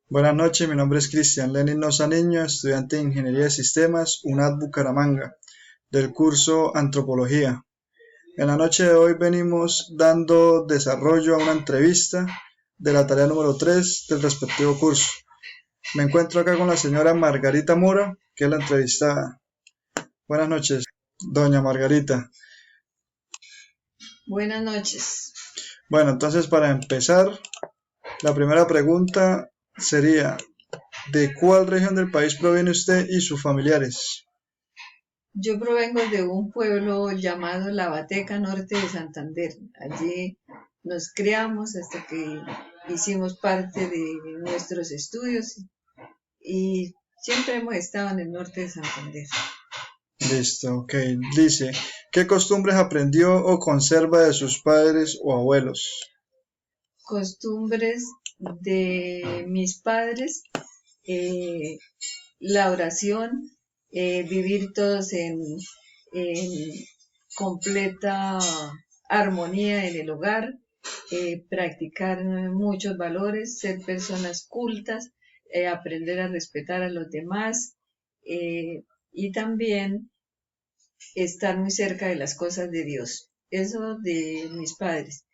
Buenas noches, mi nombre es Cristian Lenin Noza Niño, estudiante de Ingeniería de Sistemas, UNAD Bucaramanga, del curso Antropología. En la noche de hoy venimos dando desarrollo a una entrevista de la tarea número 3 del respectivo curso. Me encuentro acá con la señora Margarita Mora, que es la entrevistada. Buenas noches, doña Margarita. Buenas noches. Bueno, entonces para empezar, la primera pregunta sería, ¿de cuál región del país proviene usted y sus familiares? Yo provengo de un pueblo llamado La Bateca, norte de Santander. Allí nos criamos hasta que hicimos parte de nuestros estudios y siempre hemos estado en el norte de Santander. Listo, ok. Dice, ¿qué costumbres aprendió o conserva de sus padres o abuelos? Costumbres de mis padres, eh, la oración, vivir todos en completa armonía en el hogar, practicar muchos valores, ser personas cultas, aprender a respetar a los demás y también estar muy cerca de las cosas de Dios. Eso de mis padres.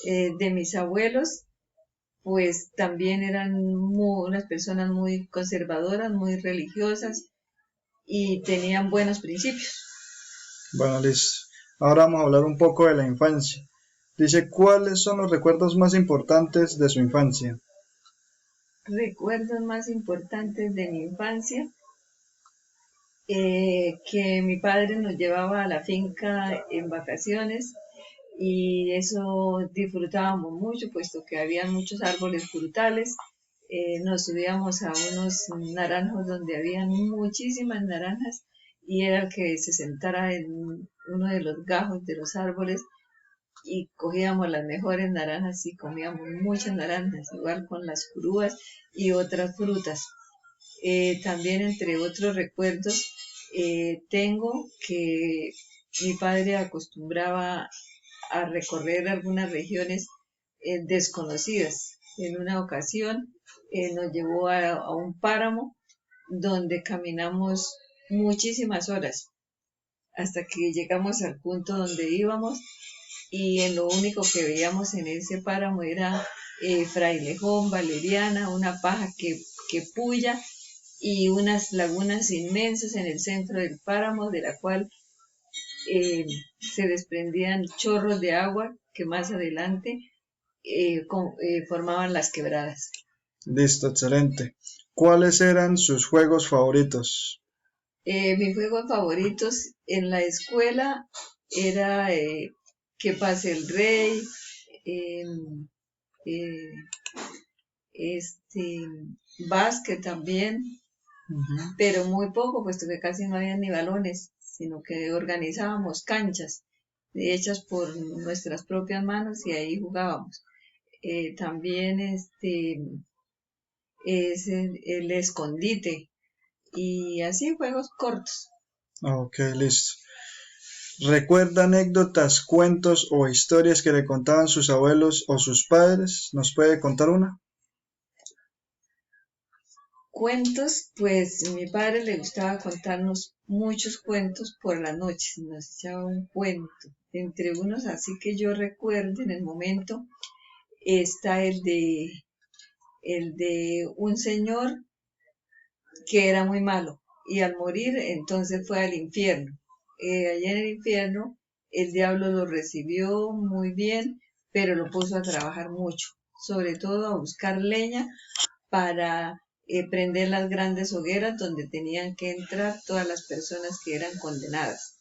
De mis abuelos, pues también eran unas personas muy conservadoras, muy religiosas y tenían buenos principios. Bueno, listo. Ahora vamos a hablar un poco de la infancia. Dice, ¿cuáles son los recuerdos más importantes de su infancia? Recuerdos más importantes de mi infancia, que mi padre nos llevaba a la finca en vacaciones y eso disfrutábamos mucho, puesto que había muchos árboles frutales. Nos subíamos a unos naranjos donde habían muchísimas naranjas y era el que se sentara en uno de los gajos de los árboles y cogíamos las mejores naranjas y comíamos muchas naranjas, igual con las grúas y otras frutas. También entre otros recuerdos, tengo que mi padre acostumbraba a recorrer algunas regiones desconocidas. En una ocasión nos llevó a un páramo donde caminamos muchísimas horas hasta que llegamos al punto donde íbamos y en lo único que veíamos en ese páramo era frailejón, valeriana, una paja que puya y unas lagunas inmensas en el centro del páramo, de la cual se desprendían chorros de agua que más adelante formaban las quebradas. Listo, excelente. ¿Cuáles eran sus juegos favoritos? Mis juegos favoritos en la escuela era que pase el rey, eh, eh, este, básquet también, pero muy poco, puesto que casi no había ni balones, sino que organizábamos canchas hechas por nuestras propias manos y ahí jugábamos. También es el escondite y así juegos cortos. Ok, listo. ¿Recuerda anécdotas, cuentos o historias que le contaban sus abuelos o sus padres? ¿Nos puede contar una? Cuentos, pues mi padre le gustaba contarnos muchos cuentos por la noche, nos echaba un cuento. Entre unos así que yo recuerdo en el momento está el de un señor que era muy malo y al morir entonces fue al infierno. Allá en el infierno el diablo lo recibió muy bien, pero lo puso a trabajar mucho, sobre todo a buscar leña para prender las grandes hogueras donde tenían que entrar todas las personas que eran condenadas.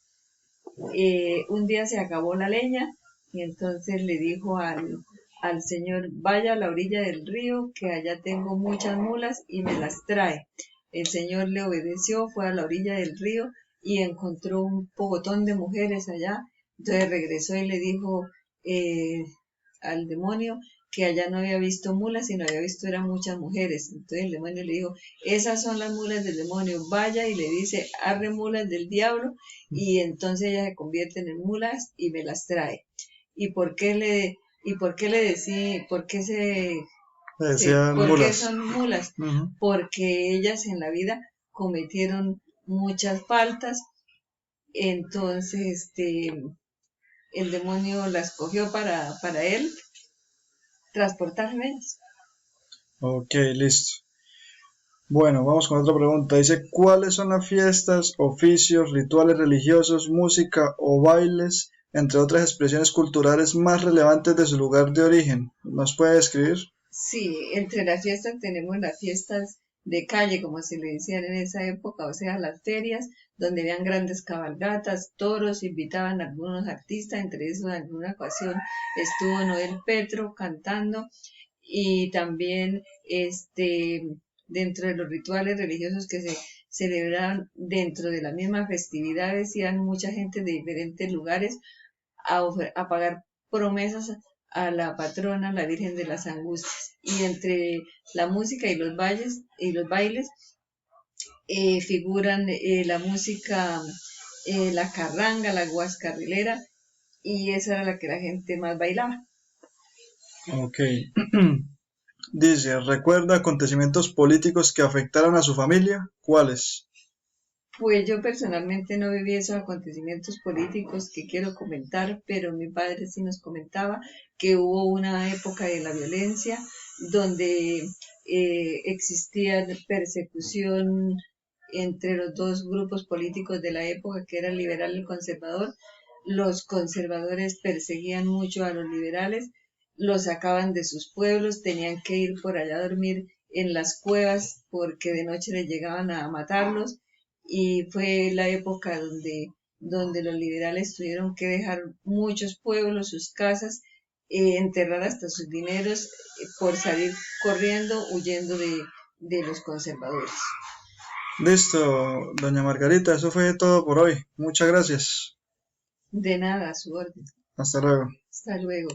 Un día se acabó la leña y entonces le dijo al señor, vaya a la orilla del río, que allá tengo muchas mulas y me las trae. El señor le obedeció, fue a la orilla del río y encontró un pocotón de mujeres allá. Entonces regresó y le dijo al demonio que allá no había visto mulas, sino había visto eran muchas mujeres. Entonces el demonio le dijo, esas son las mulas del demonio, vaya y le dice, arre mulas del diablo, y entonces ellas se convierten en mulas y me las trae. ¿Y por qué le decía, por qué Le Sí, decían ¿por qué mulas. son mulas? Ujú. Porque ellas en la vida cometieron muchas faltas, entonces el demonio las cogió para él transportar en ellas. Ok, listo. Bueno, vamos con otra pregunta. Dice, ¿cuáles son las fiestas, oficios, rituales religiosos, música o bailes, entre otras expresiones culturales más relevantes de su lugar de origen? ¿Nos puede describir? Sí, entre las fiestas tenemos las fiestas de calle, como se le decían en esa época, o sea, las ferias, donde habían grandes cabalgatas, toros, invitaban a algunos artistas, entre esos en alguna ocasión estuvo Noel Petro cantando, y también dentro de los rituales religiosos que se celebraban dentro de la misma festividades, iban mucha gente de diferentes lugares a pagar promesas a la patrona, la Virgen de las Angustias. Y entre la música y los bailes figuran la música, la carranga, la guascarrilera, y esa era la que la gente más bailaba. Ok. Dice, ¿recuerda acontecimientos políticos que afectaron a su familia? ¿Cuáles? Pues yo personalmente no viví esos acontecimientos políticos que quiero comentar, pero mi padre sí nos comentaba que hubo una época de la violencia donde existía persecución entre los dos grupos políticos de la época, que era el liberal y el conservador. Los conservadores perseguían mucho a los liberales, los sacaban de sus pueblos, tenían que ir por allá a dormir en las cuevas porque de noche les llegaban a matarlos, y fue la época donde los liberales tuvieron que dejar muchos pueblos, sus casas, enterrar hasta sus dineros por salir corriendo, huyendo de los conservadores. Listo, doña Margarita, eso fue todo por hoy. Muchas gracias. De nada, a su orden. Hasta luego. Hasta luego.